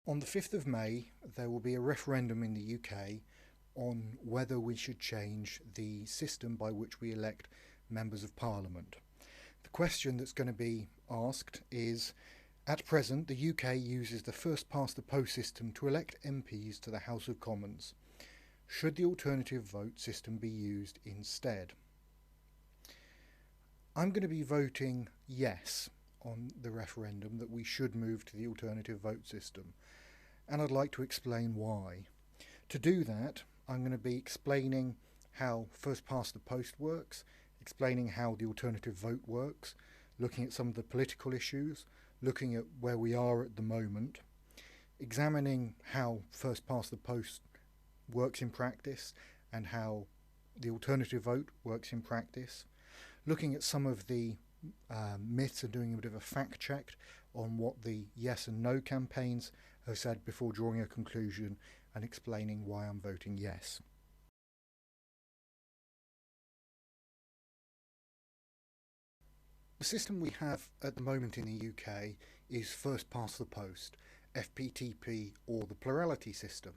On the 5th of May, there will be a referendum in the UK on whether we should change the system by which we elect members of Parliament. The question that's going to be asked is, at present, the UK uses the first past the post system to elect MPs to the House of Commons. Should the alternative vote system be used instead? I'm going to be voting yes on the referendum that we should move to the alternative vote system, and I'd like to explain why. To do that, I'm going to be explaining how first past the post works, explaining how the alternative vote works, looking at some of the political issues, looking at where we are at the moment, examining how first past the post works in practice and how the alternative vote works in practice, looking at some of the myths and doing a bit of a fact check on what the yes and no campaigns have said before drawing a conclusion and explaining why I'm voting yes. The system we have at the moment in the UK is first past the post, FPTP, or the plurality system.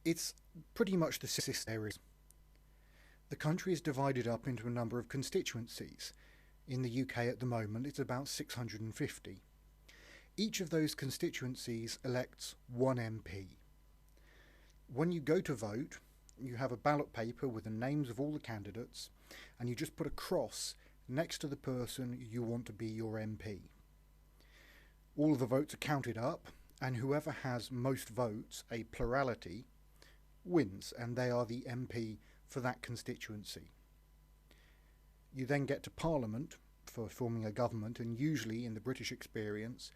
It's pretty much the system there is. The country is divided up into a number of constituencies. In the UK at the moment it's about 650. Each of those constituencies elects one MP. When you go to vote, you have a ballot paper with the names of all the candidates, and you just put a cross next to the person you want to be your MP. All of the votes are counted up, and whoever has most votes, a plurality, wins, and they are the MP for that constituency. You then get to Parliament for forming a government, and usually in the British experience,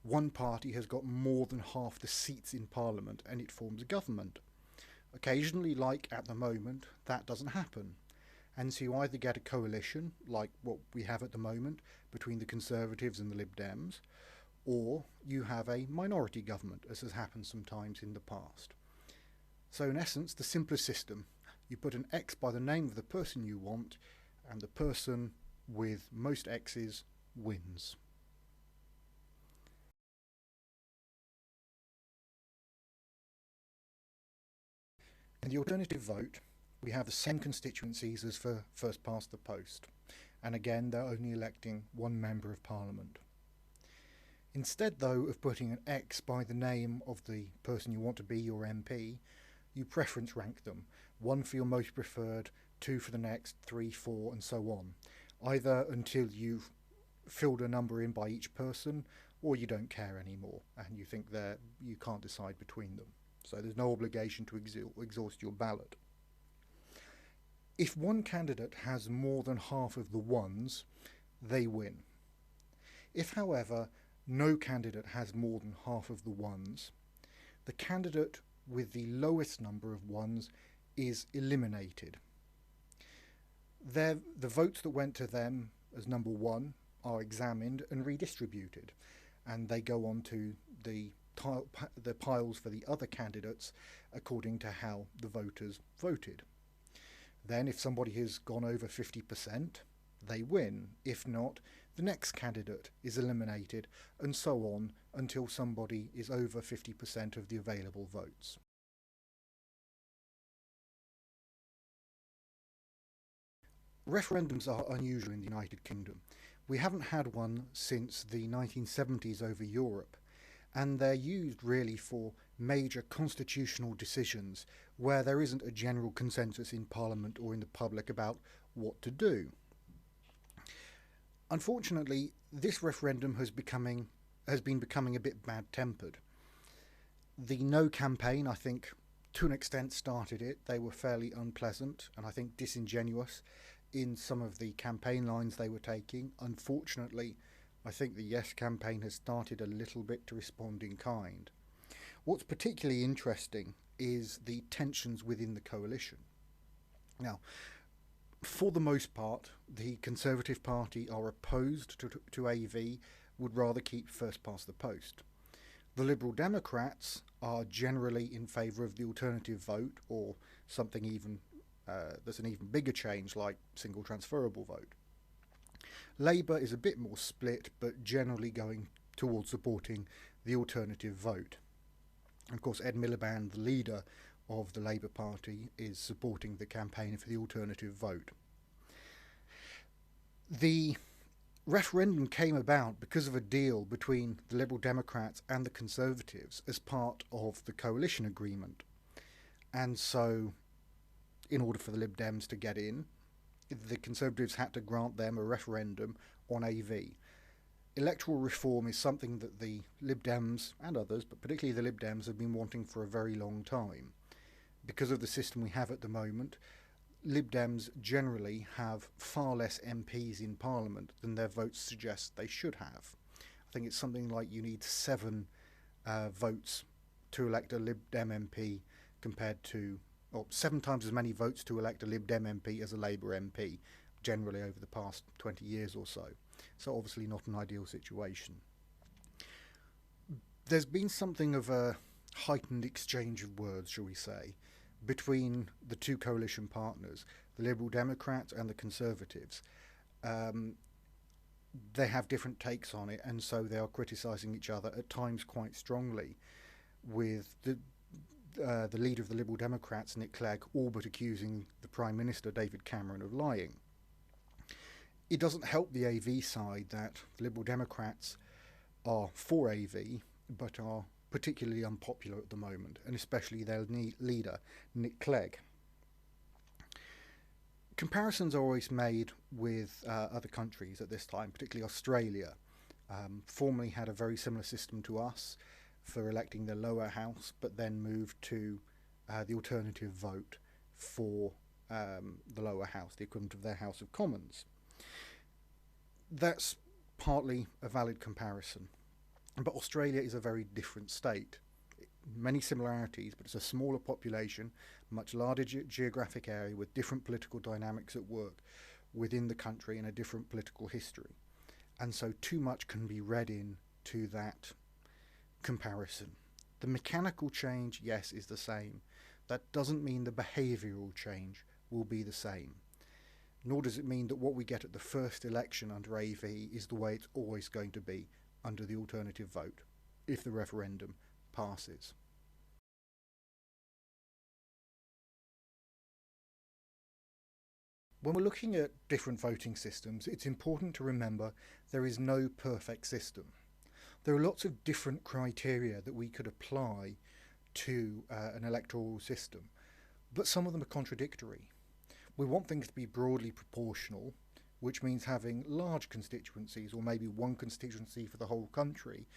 one party has got more than half the seats in Parliament and it forms a government. Occasionally, like at the moment, that doesn't happen. And so you either get a coalition, like what we have at the moment, between the Conservatives and the Lib Dems, or you have a minority government, as has happened sometimes in the past. So in essence, the simplest system. You put an X by the name of the person you want, and the person with most X's wins. In the alternative vote, we have the same constituencies as for first past the post, and again they're only electing one member of Parliament. Instead, though, of putting an X by the name of the person you want to be your MP, you preference rank them. 1 for your most preferred, 2 for the next, 3, 4, and so on. Either until you've filled a number in by each person, or you don't care anymore, and you think that you can't decide between them. So there's no obligation to exhaust your ballot. If one candidate has more than half of the ones, they win. If, however, no candidate has more than half of the ones, the candidate with the lowest number of ones is eliminated. The votes that went to them as number one are examined and redistributed, and they go on to the piles for the other candidates according to how the voters voted. Then if somebody has gone over 50%, they win. If not, the next candidate is eliminated, and so on until somebody is over 50% of the available votes. Referendums are unusual in the United Kingdom. We haven't had one since the 1970s over Europe, and they're used really for major constitutional decisions where there isn't a general consensus in Parliament or in the public about what to do. Unfortunately, this referendum has been becoming a bit bad-tempered. The No campaign, I think, to an extent started it. They were fairly unpleasant and I think disingenuous in some of the campaign lines they were taking. Unfortunately, I think the Yes campaign has started a little bit to respond in kind. What's particularly interesting is the tensions within the coalition. Now, for the most part, the Conservative Party are opposed to AV, would rather keep first past the post. The Liberal Democrats are generally in favour of the alternative vote, or something even that's an even bigger change like single transferable vote. Labour is a bit more split, but generally going towards supporting the alternative vote. And of course, Ed Miliband, the leader of the Labour Party, is supporting the campaign for the alternative vote. The referendum came about because of a deal between the Liberal Democrats and the Conservatives as part of the coalition agreement. And so, in order for the Lib Dems to get in, the Conservatives had to grant them a referendum on AV. Electoral reform is something that the Lib Dems and others, but particularly the Lib Dems, have been wanting for a very long time. Because of the system we have at the moment, Lib Dems generally have far less MPs in Parliament than their votes suggest they should have. I think it's something like you need 7 votes to elect a Lib Dem MP compared to, or 7 times as many votes to elect a Lib Dem MP as a Labour MP, generally over the past 20 years or so. So obviously not an ideal situation. There's been something of a heightened exchange of words, shall we say, between the two coalition partners, the Liberal Democrats and the Conservatives. They have different takes on it, and so they are criticising each other at times quite strongly, with the leader of the Liberal Democrats, Nick Clegg, all but accusing the Prime Minister, David Cameron, of lying. It doesn't help the AV side that the Liberal Democrats are for AV, but are particularly unpopular at the moment, and especially their leader, Nick Clegg. Comparisons are always made with other countries at this time, particularly Australia. Formerly had a very similar system to us for electing the lower house, but then moved to the alternative vote for the lower house, the equivalent of their House of Commons. That's partly a valid comparison. But Australia is a very different state. Many similarities, but it's a smaller population, much larger geographic area with different political dynamics at work within the country and a different political history. And so too much can be read into that comparison. The mechanical change, yes, is the same. That doesn't mean the behavioural change will be the same. Nor does it mean that what we get at the first election under AV is the way it's always going to be under the alternative vote, if the referendum passes. When we're looking at different voting systems, it's important to remember there is no perfect system. There are lots of different criteria that we could apply to an electoral system, but some of them are contradictory. We want things to be broadly proportional, which means having large constituencies, or maybe one constituency for the whole country.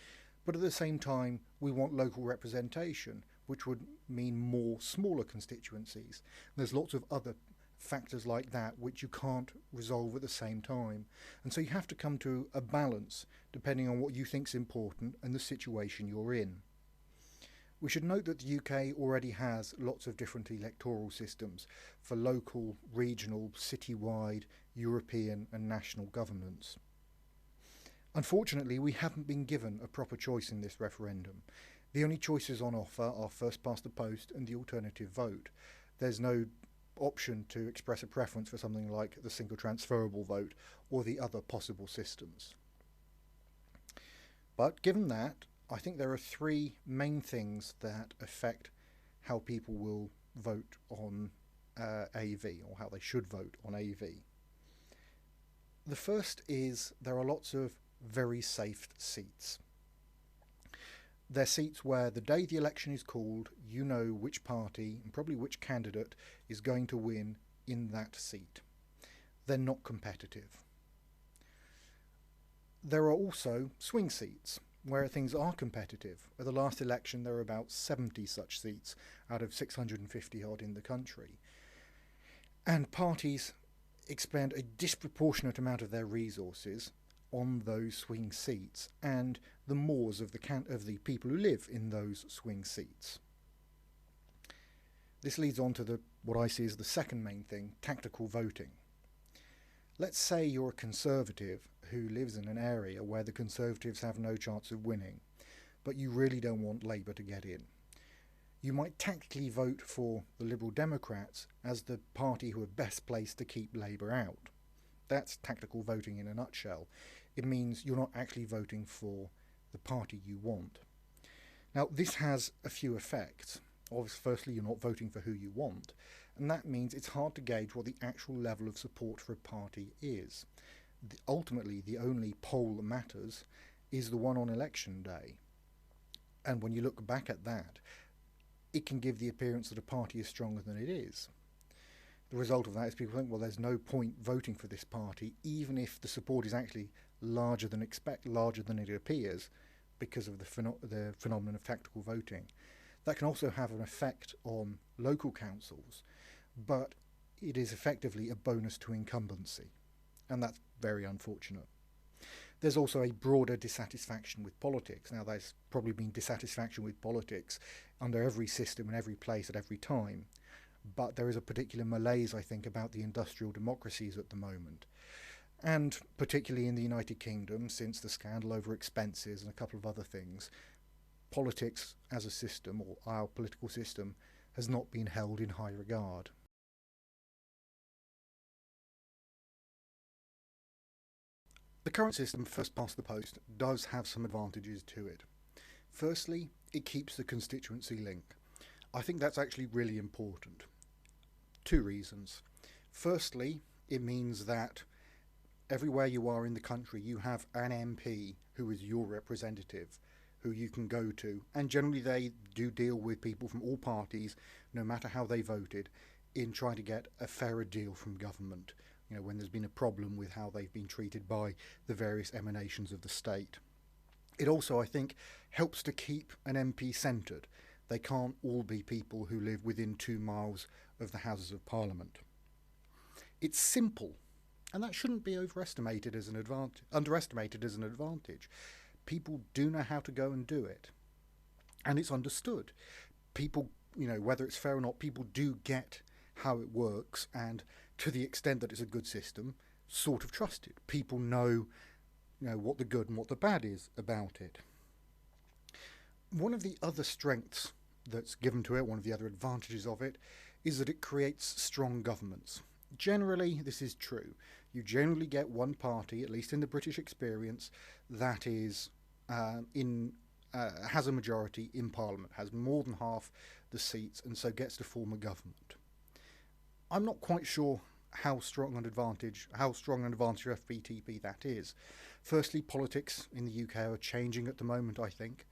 But at the same time, we want local representation, which would mean more smaller constituencies. And there's lots of other factors like that which you can't resolve at the same time. And so you have to come to a balance depending on what you think is important and the situation you're in. We should note that the UK already has lots of different electoral systems for local, regional, citywide, European and national governments. Unfortunately, we haven't been given a proper choice in this referendum. The only choices on offer are first past the post and the alternative vote. There's no option to express a preference for something like the single transferable vote or the other possible systems. But given that, I think there are 3 main things that affect how people will vote on AV, or how they should vote on AV. The first is there are lots of very safe seats. They're seats where the day the election is called, you know which party and probably which candidate is going to win in that seat. They're not competitive. There are also swing seats, where things are competitive. At the last election, there were about 70 such seats out of 650 odd in the country. And parties expend a disproportionate amount of their resources on those swing seats and the mores of the people who live in those swing seats. This leads on to what I see as the second main thing, tactical voting. Let's say you're a Conservative who lives in an area where the Conservatives have no chance of winning, but you really don't want Labour to get in. You might tactically vote for the Liberal Democrats as the party who are best placed to keep Labour out. That's tactical voting in a nutshell. It means you're not actually voting for the party you want. Now, this has a few effects. Obviously, firstly, you're not voting for who you want, and that means it's hard to gauge what the actual level of support for a party is. Ultimately, the only poll that matters is the one on election day. And when you look back at that, it can give the appearance that a party is stronger than it is. The result of that is people think, well, there's no point voting for this party, even if the support is actually larger than it appears, because of the phenomenon of tactical voting. That can also have an effect on local councils, but it is effectively a bonus to incumbency, and that's very unfortunate. There's also a broader dissatisfaction with politics. Now, there's probably been dissatisfaction with politics under every system and every place at every time, but there is a particular malaise, I think, about the industrial democracies at the moment. And particularly in the United Kingdom, since the scandal over expenses and a couple of other things, politics as a system, or our political system, has not been held in high regard. The current system, first past the post, does have some advantages to it. Firstly, it keeps the constituency link. I think that's actually really important. Two reasons. Firstly, it means that everywhere you are in the country, you have an MP who is your representative, who you can go to, and generally they do deal with people from all parties, no matter how they voted, in trying to get a fairer deal from government, when there's been a problem with how they've been treated by the various emanations of the state. It also, I think, helps to keep an MP centred. They can't all be people who live within 2 miles of the Houses of Parliament. It's simple, and that shouldn't be underestimated as an advantage. People do know how to go and do it, and it's understood. People, whether it's fair or not, people do get how it works, and to the extent that it's a good system, sort of trust it. People know, what the good and what the bad is about it. One of the other strengths that's given to it, one of the other advantages of it, is that it creates strong governments. Generally, this is true. You generally get one party, at least in the British experience, that is has a majority in Parliament, has more than half the seats, and so gets to form a government. I'm not quite sure how strong an advantage of FPTP that is. Firstly, politics in the UK are changing at the moment, I think,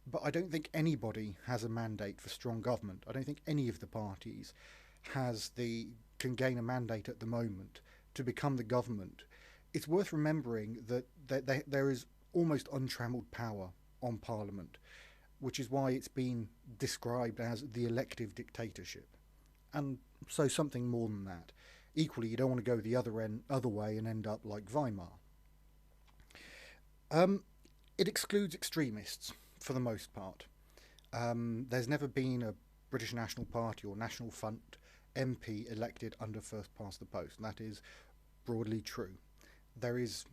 but I don't think anybody has a mandate for strong government. I don't think any of the parties can gain a mandate at the moment to become the government. It's worth remembering that there is almost untrammeled power on Parliament, which is why it's been described as the elective dictatorship. And so something more than that. Equally, you don't want to go the other way and end up like Weimar. It excludes extremists for the most part. There's never been a British National Party or National Front MP elected under first past the post, and that is broadly true. There is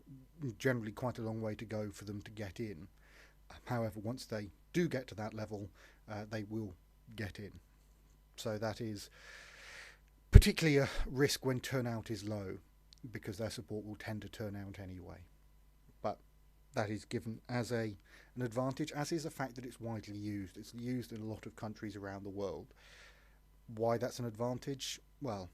generally quite a long way to go for them to get in. However, once they do get to that level, they will get in. So that is particularly a risk when turnout is low, because their support will tend to turn out anyway. But that is given as an advantage, as is the fact that it's widely used. It's used in a lot of countries around the world. Why that's an advantage? Well,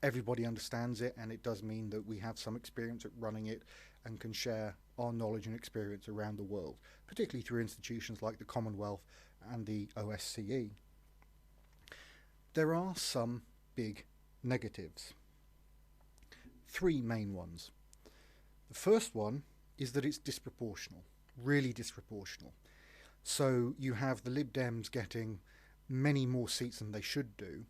everybody understands it, and it does mean that we have some experience at running it and can share our knowledge and experience around the world, particularly through institutions like the Commonwealth and the OSCE. There are some big negatives. 3 main ones. The first one is that it's disproportional, really disproportional. So you have the Lib Dems getting many more seats than they should do,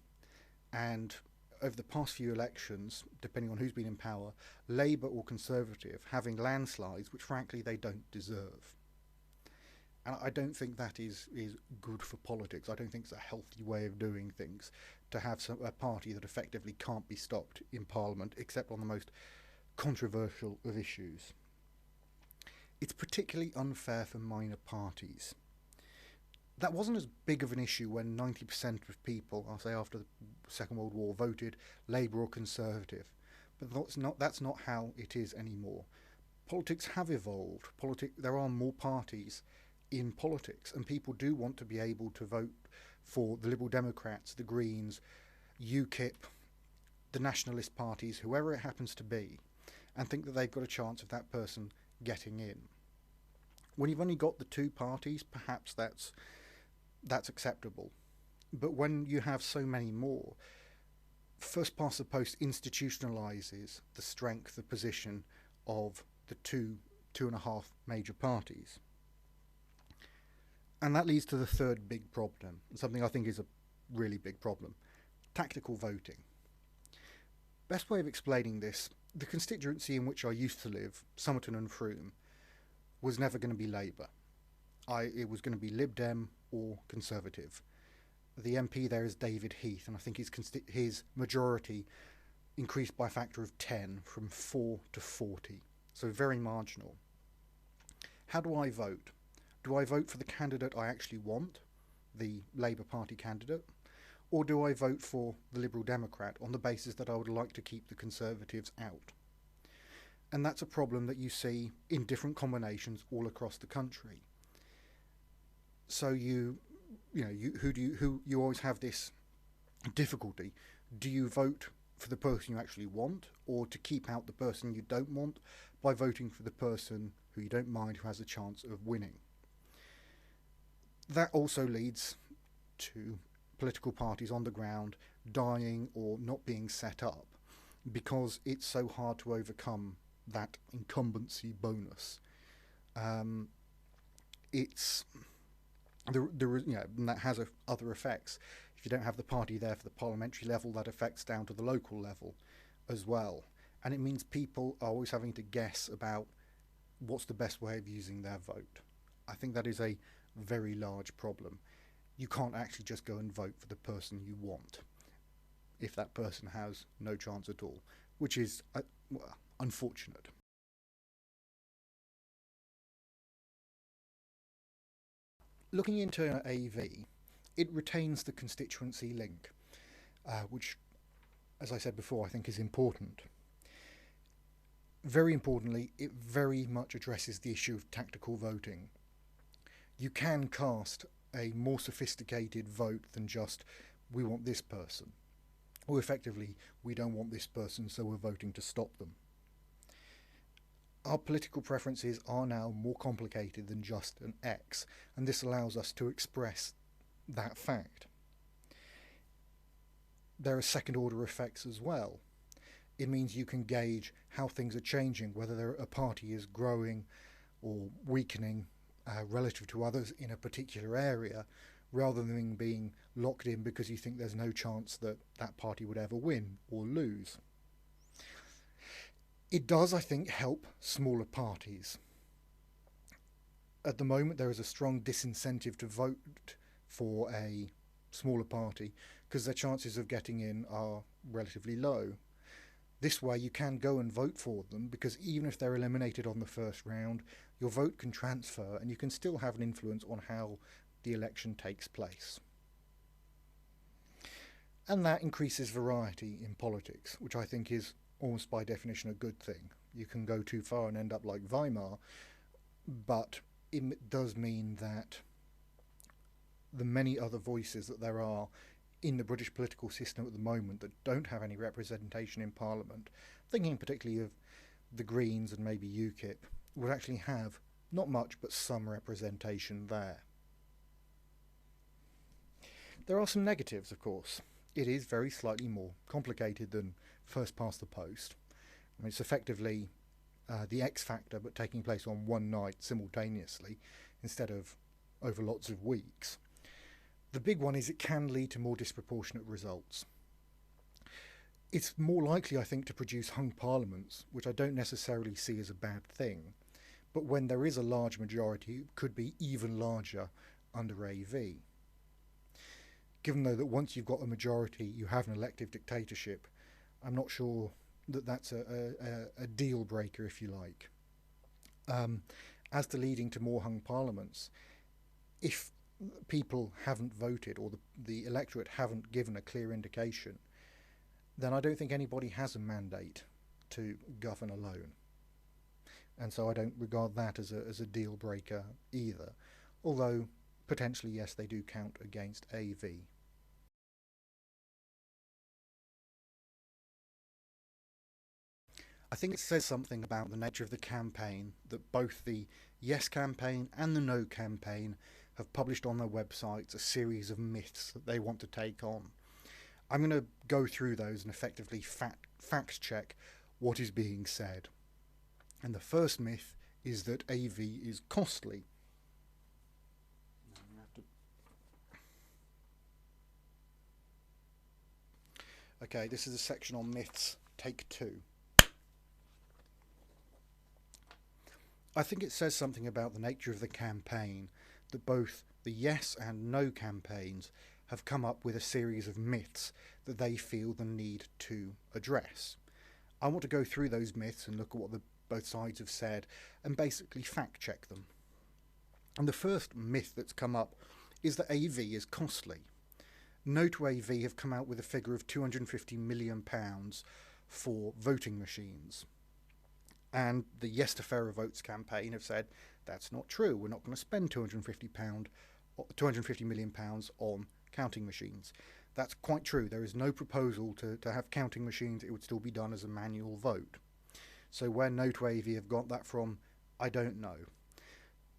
and over the past few elections, depending on who's been in power, Labour or Conservative having landslides which frankly they don't deserve. And I don't think that is good for politics. I don't think it's a healthy way of doing things, to have a party that effectively can't be stopped in Parliament except on the most controversial of issues. It's particularly unfair for minor parties. That wasn't as big of an issue when 90% of people, I'll say after the Second World War, voted Labour or Conservative. But that's not how it is anymore. politics have evolved. There are more parties in politics, and people do want to be able to vote for the Liberal Democrats, the Greens, UKIP, the nationalist parties, whoever it happens to be, and think that they've got a chance of that person getting in. When you've only got the two parties, perhaps that's acceptable. But when you have so many more, first past the post institutionalises the strength, the position of the two and a half major parties. And that leads to the third big problem, something I think is a really big problem: tactical voting. Best way of explaining this: the constituency in which I used to live, Somerton and Frome, was never going to be Labour. It was going to be Lib Dem or Conservative. The MP there is David Heath, and I think his majority increased by a factor of 10, from 4 to 40, so very marginal. How do I vote? Do I vote for the candidate I actually want, the Labour Party candidate, or do I vote for the Liberal Democrat on the basis that I would like to keep the Conservatives out? And that's a problem that you see in different combinations all across the country. So you always have this difficulty. Do you vote for the person you actually want, or to keep out the person you don't want by voting for the person who you don't mind, who has a chance of winning? That also leads to political parties on the ground dying or not being set up because it's so hard to overcome that incumbency bonus. And that has other effects. If you don't have the party there for the parliamentary level, that affects down to the local level as well. And it means people are always having to guess about what's the best way of using their vote. I think that is a very large problem. You can't actually just go and vote for the person you want if that person has no chance at all, which is unfortunate. Looking into AV, it retains the constituency link, which, as I said before, I think is important. Very importantly, it very much addresses the issue of tactical voting. You can cast a more sophisticated vote than just, we want this person, or effectively, we don't want this person, so we're voting to stop them. Our political preferences are now more complicated than just an X, and this allows us to express that fact. There are second order effects as well. It means you can gauge how things are changing, whether a party is growing or weakening relative to others in a particular area, rather than being locked in because you think there's no chance that that party would ever win or lose. It does, I think, help smaller parties. At the moment, there is a strong disincentive to vote for a smaller party because their chances of getting in are relatively low. This way, you can go and vote for them because even if they're eliminated on the first round, your vote can transfer and you can still have an influence on how the election takes place. And that increases variety in politics, which I think is almost by definition a good thing. You can go too far and end up like Weimar, but it does mean that the many other voices that there are in the British political system at the moment that don't have any representation in Parliament, thinking particularly of the Greens and maybe UKIP, would actually have not much but some representation there. There are some negatives, of course. It is very slightly more complicated than first past the post. I mean, it's effectively the X Factor but taking place on one night simultaneously instead of over lots of weeks. The big one is it can lead to more disproportionate results. It's more likely, I think, to produce hung parliaments, which I don't necessarily see as a bad thing, but when there is a large majority, it could be even larger under AV. Given though that once you've got a majority, you have an elective dictatorship, I'm not sure that that's a deal breaker, if you like. As to leading to more hung parliaments, if people haven't voted or the electorate haven't given a clear indication, then I don't think anybody has a mandate to govern alone. and so I don't regard that as a deal breaker either. Although potentially, yes, they do count against AV. I think it says something about the nature of the campaign that both the Yes campaign and the No campaign have published on their websites a series of myths that they want to take on. I'm going to go through those and effectively fact check what is being said. And the first myth is that AV is costly. Okay, this is a section on myths, take 2. I think it says something about the nature of the campaign that both the Yes and No campaigns have come up with a series of myths that they feel the need to address. I want to go through those myths and look at what both sides have said and basically fact check them. And the first myth that's come up is that AV is costly. No to AV have come out with a figure of £250 million for voting machines. And the Yes to Fairer Votes campaign have said that's not true. We're not going to spend £250 million on counting machines. That's quite true. There is no proposal to have counting machines. It would still be done as a manual vote. So where No to AV have got that from, I don't know.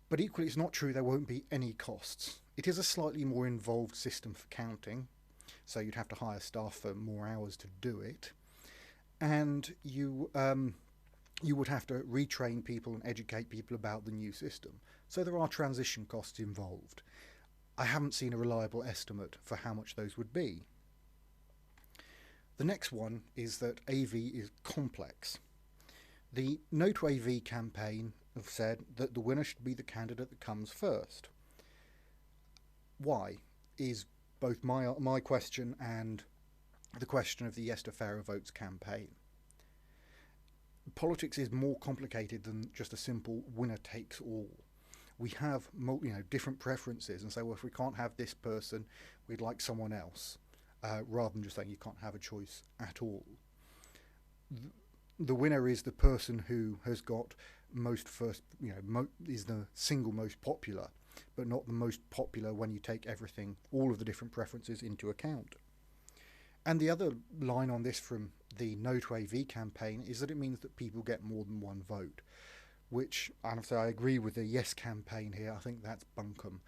But equally, it's not true there won't be any costs. It is a slightly more involved system for counting, so you'd have to hire staff for more hours to do it. And you would have to retrain people and educate people about the new system. So there are transition costs involved. I haven't seen a reliable estimate for how much those would be. The next one is that AV is complex. The No to AV campaign have said that the winner should be the candidate that comes first. Why is both my question and the question of the Yes to Fairer Votes campaign. Politics is more complicated than just a simple winner takes all. We have different preferences and say, well, if we can't have this person, we'd like someone else, rather than just saying you can't have a choice at all. The winner is the person who has got most first, is the single most popular, but not the most popular when you take everything, all of the different preferences into account. And the other line on this from the No to AV campaign is that it means that people get more than one vote, which, and I agree with the Yes campaign here. I think that's bunkum.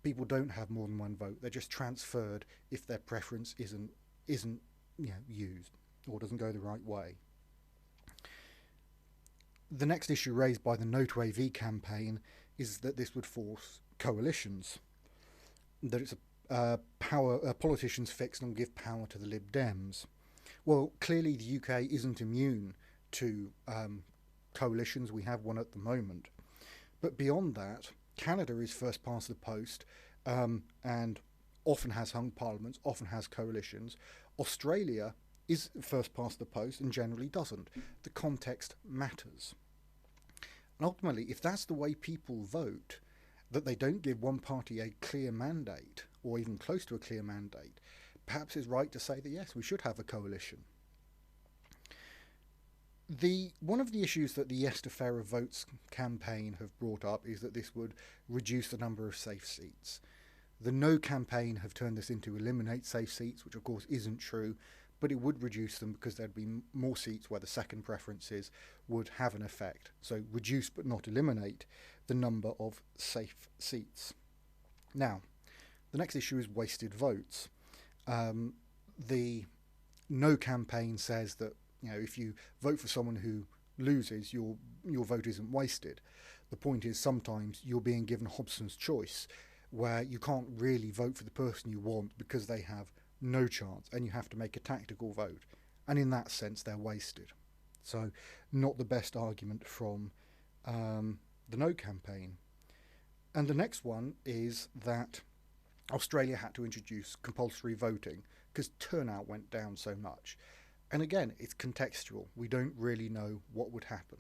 People don't have more than one vote. They're just transferred if their preference isn't used or doesn't go the right way. The next issue raised by the No to AV campaign is that this would force coalitions, that it's a politicians fix and give power to the Lib Dems. Well, clearly the UK isn't immune to coalitions. We have one at the moment. But beyond that, Canada is first past the post and often has hung parliaments, often has coalitions. Australia is first past the post and generally doesn't. The context matters. And ultimately, if that's the way people vote, that they don't give one party a clear mandate, or even close to a clear mandate, perhaps it's right to say that yes, we should have a coalition. One of the issues that the Yes to Fairer Votes campaign have brought up is that this would reduce the number of safe seats. The No campaign have turned this into eliminate safe seats, which of course isn't true, but it would reduce them because there'd be more seats where the second preferences would have an effect. So reduce but not eliminate the number of safe seats. Now, the next issue is wasted votes. The No campaign says that if you vote for someone who loses, your vote isn't wasted. The point is sometimes you're being given Hobson's choice, where you can't really vote for the person you want because they have no chance, and you have to make a tactical vote. And in that sense, they're wasted. So not the best argument from the No campaign. And the next one is that Australia had to introduce compulsory voting because turnout went down so much. And again, it's contextual. We don't really know what would happen.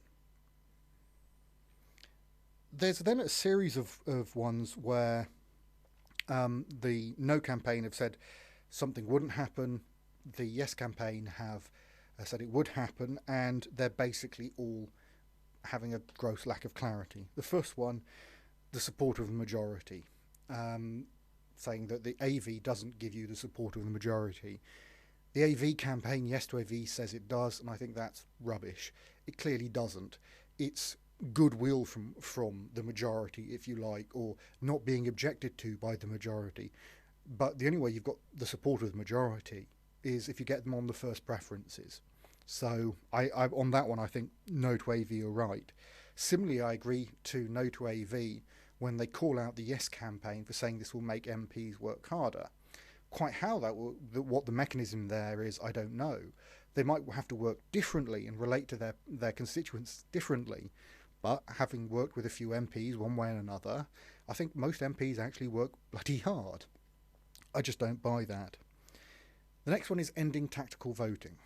There's then a series of ones where the No campaign have said something wouldn't happen. The Yes campaign have said it would happen, and they're basically all having a gross lack of clarity. The first one, the support of the majority, saying that the AV doesn't give you the support of the majority. The AV campaign, Yes to AV, says it does, and I think that's rubbish. It clearly doesn't. It's goodwill from the majority, if you like, or not being objected to by the majority. But the only way you've got the support of the majority is if you get them on the first preferences. So I on that one, I think No to AV are right. Similarly, I agree to No to AV when they call out the Yes campaign for saying this will make MPs work harder. Quite how that will, what the mechanism there is, I don't know. They might have to work differently and relate to their constituents differently. But having worked with a few MPs one way or another, I think most MPs actually work bloody hard. I just don't buy that. The next one is ending tactical voting.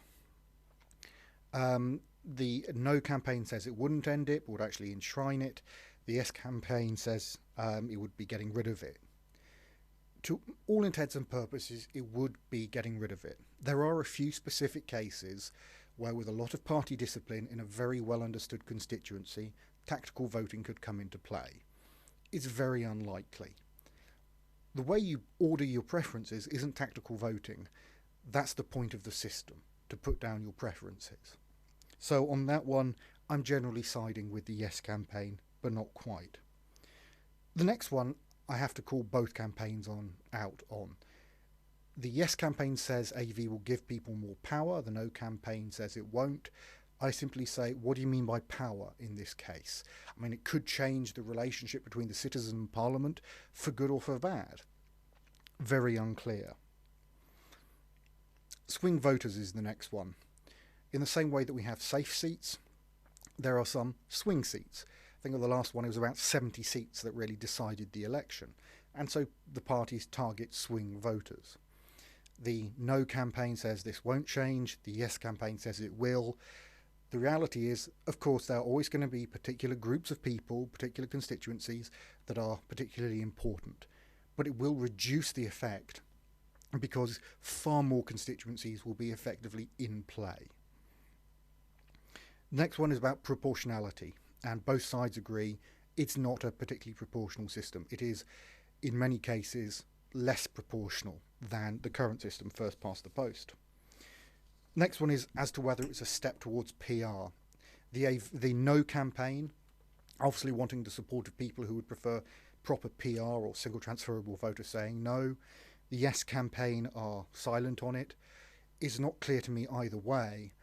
The No campaign says it wouldn't end it, but would actually enshrine it. The Yes campaign says it would be getting rid of it. To all intents and purposes, it would be getting rid of it. There are a few specific cases where, with a lot of party discipline in a very well understood constituency, tactical voting could come into play. It's very unlikely. The way you order your preferences isn't tactical voting. That's the point of the system, to put down your preferences. So on that one, I'm generally siding with the Yes campaign, but not quite. The next one, I have to call both campaigns out on. The Yes campaign says AV will give people more power. The No campaign says it won't. I simply say, what do you mean by power in this case? I mean, it could change the relationship between the citizen and Parliament for good or for bad. Very unclear. Swing voters is the next one. In the same way that we have safe seats, there are some swing seats. I think of the last one, it was about 70 seats that really decided the election. And so the parties target swing voters. The No campaign says this won't change. The Yes campaign says it will. The reality is, of course, there are always going to be particular groups of people, particular constituencies that are particularly important. But it will reduce the effect because far more constituencies will be effectively in play. The next one is about proportionality, and both sides agree it's not a particularly proportional system. It is, in many cases, less proportional than the current system, first past the post. Next one is as to whether it's a step towards PR. The No campaign, obviously wanting the support of people who would prefer proper PR or single transferable voter saying no. The Yes campaign are silent on it. It's not clear to me either way,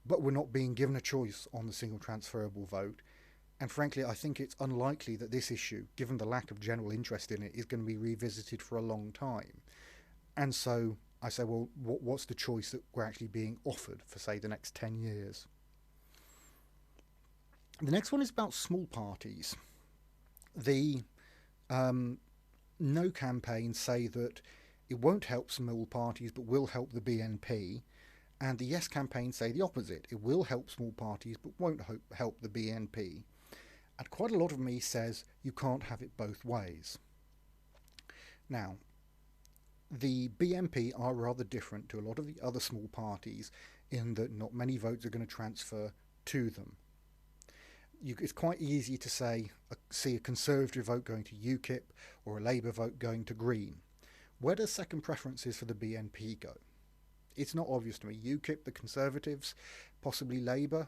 but we're not being given a choice on the single transferable vote. And frankly, I think it's unlikely that this issue, given the lack of general interest in it, is going to be revisited for a long time. And so I say, well, what's the choice that we're actually being offered for, say, the next 10 years? The next one is about small parties. The No campaign say that it won't help small parties but will help the BNP, and the Yes campaign say the opposite. It will help small parties but won't help the BNP. And quite a lot of me says you can't have it both ways. Now, the BNP are rather different to a lot of the other small parties in that not many votes are going to transfer to them. It's quite easy to see a Conservative vote going to UKIP or a Labour vote going to Green. Where does second preferences for the BNP go? It's not obvious to me. UKIP, the Conservatives, possibly Labour.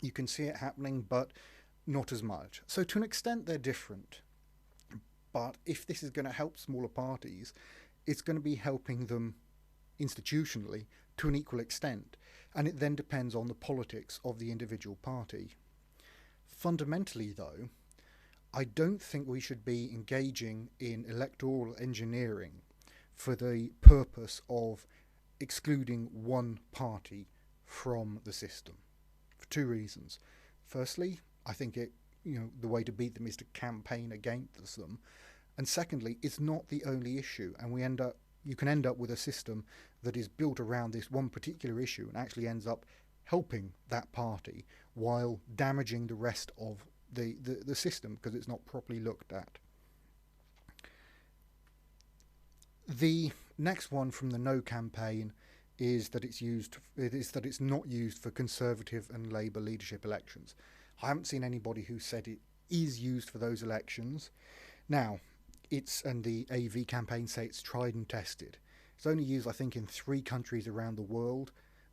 You can see it happening, but not as much. So to an extent they're different. But if this is going to help smaller parties, it's going to be helping them institutionally to an equal extent. And it then depends on the politics of the individual party. Fundamentally, though, I don't think we should be engaging in electoral engineering for the purpose of excluding one party from the system, for two reasons. Firstly, I think the way to beat them is to campaign against them, and secondly, it's not the only issue, and you can end up with a system that is built around this one particular issue and actually ends up helping that party while damaging the rest of the system because it's not properly looked at. The next one from the No campaign is that it's not used for Conservative and Labour leadership elections. I haven't seen anybody who said it is used for those elections. Now, and the AV campaign say it's tried and tested. It's only used, I think, in 3 countries around the world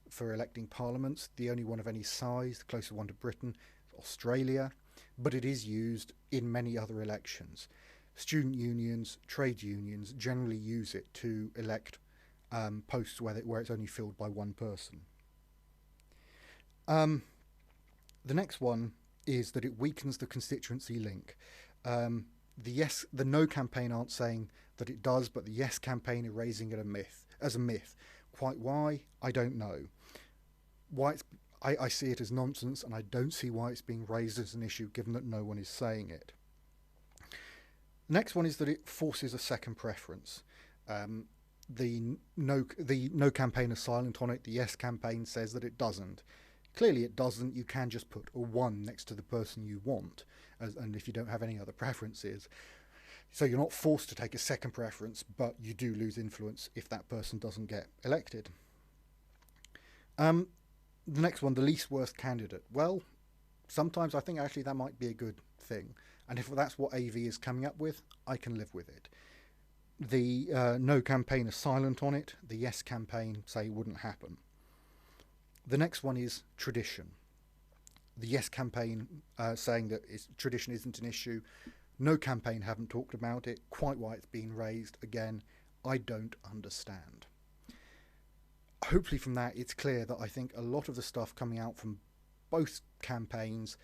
for electing parliaments. The only one of any size, the closest one to Britain, Australia, but it is used in many other elections. Student unions, trade unions generally use it to elect posts where it's only filled by one person. The next one is that it weakens the constituency link. The No campaign aren't saying that it does, but the Yes campaign are raising it as a myth. Quite why, I don't know. I see it as nonsense, and I don't see why it's being raised as an issue, given that no one is saying it. The next one is that it forces a second preference. The No campaign is silent on it. The Yes campaign says that it doesn't. Clearly it doesn't. You can just put a 1 next to the person you want, and if you don't have any other preferences. So you're not forced to take a second preference, but you do lose influence if that person doesn't get elected. The next one, the least worst candidate. Well, sometimes I think actually that might be a good thing. And if that's what AV is coming up with, I can live with it. The No campaign is silent on it. The Yes campaign say it wouldn't happen. The next one is tradition. The Yes campaign saying that tradition isn't an issue. No campaign haven't talked about it. Quite why it's been raised, again, I don't understand. Hopefully from that it's clear that I think a lot of the stuff coming out from both campaigns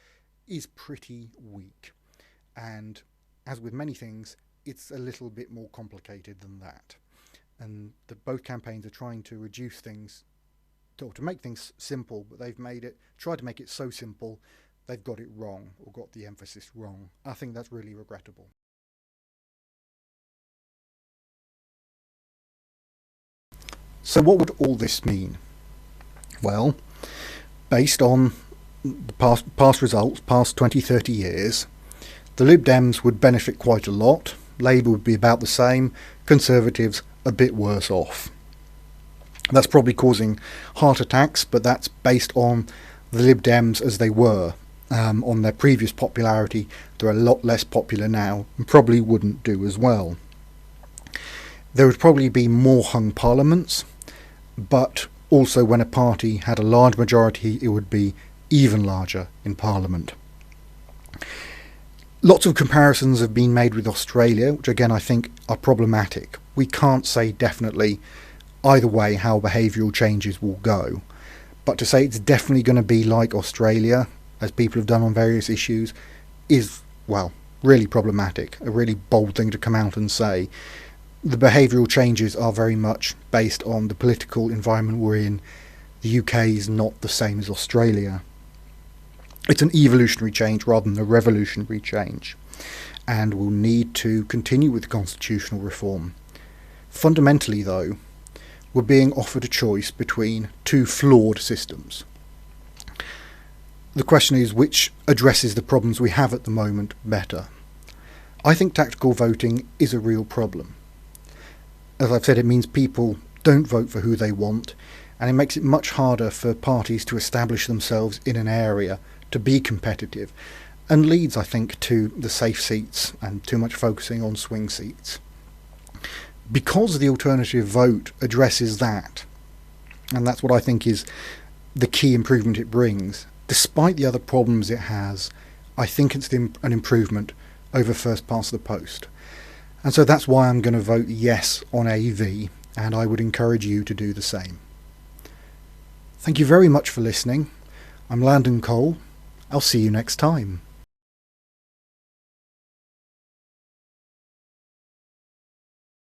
is pretty weak. And as with many things, it's a little bit more complicated than that. And that both campaigns are trying to reduce things, or to make things simple, but they've tried to make it so simple, they've got it wrong, or got the emphasis wrong. I think that's really regrettable. So what would all this mean? Well, based on the past results, past 20, 30 years, the Lib Dems would benefit quite a lot. Labour would be about the same. Conservatives a bit worse off. That's probably causing heart attacks, but that's based on the Lib Dems as they were. On their previous popularity, they're a lot less popular now and probably wouldn't do as well. There would probably be more hung parliaments, but also when a party had a large majority, it would be even larger in parliament. Lots of comparisons have been made with Australia, which again I think are problematic. We can't say definitely either way how behavioural changes will go, but to say it's definitely going to be like Australia, as people have done on various issues, is, well, really problematic, a really bold thing to come out and say. The behavioural changes are very much based on the political environment we're in. The UK is not the same as Australia. It's an evolutionary change rather than a revolutionary change, and we'll need to continue with constitutional reform. Fundamentally, though, we're being offered a choice between 2 flawed systems. The question is which addresses the problems we have at the moment better. I think tactical voting is a real problem. As I've said, it means people don't vote for who they want, and it makes it much harder for parties to establish themselves in an area, to be competitive, and leads, I think, to the safe seats and too much focusing on swing seats. Because the alternative vote addresses that, and that's what I think is the key improvement it brings, despite the other problems it has, I think it's an improvement over first past the post. And so that's why I'm going to vote yes on AV, and I would encourage you to do the same. Thank you very much for listening. I'm Landon Cole. I'll see you next time.